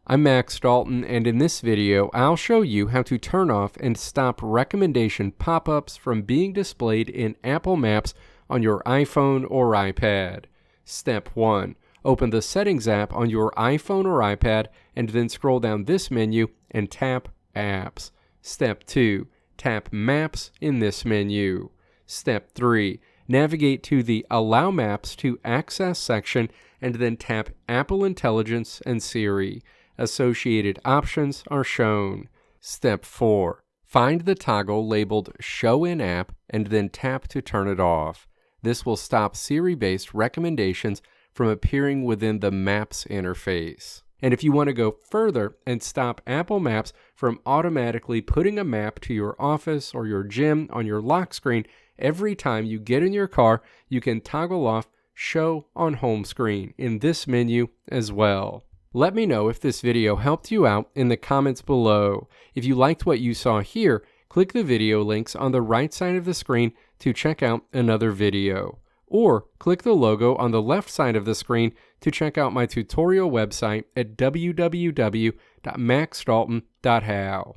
I'm Max Dalton, and in this video, I'll show you how to turn off and stop recommendation pop-ups from being displayed in Apple Maps on your iPhone or iPad. Step 1. Open the Settings app on your iPhone or iPad, and then scroll down this menu and tap Apps. Step 2. Tap Maps in this menu. Step 3. Navigate to the Allow Maps to Access section, and then tap Apple Intelligence and Siri. Associated options are shown. Step 4. Find the toggle labeled Show in App and then tap to turn it off. This will stop Siri-based recommendations from appearing within the Maps interface. And if you want to go further and stop Apple Maps from automatically putting a map to your office or your gym on your lock screen every time you get in your car, you can toggle off Show on Home Screen in this menu as well. Let me know if this video helped you out in the comments below. If you liked what you saw here, click the video links on the right side of the screen to check out another video. Or click the logo on the left side of the screen to check out my tutorial website at www.maxdalton.how.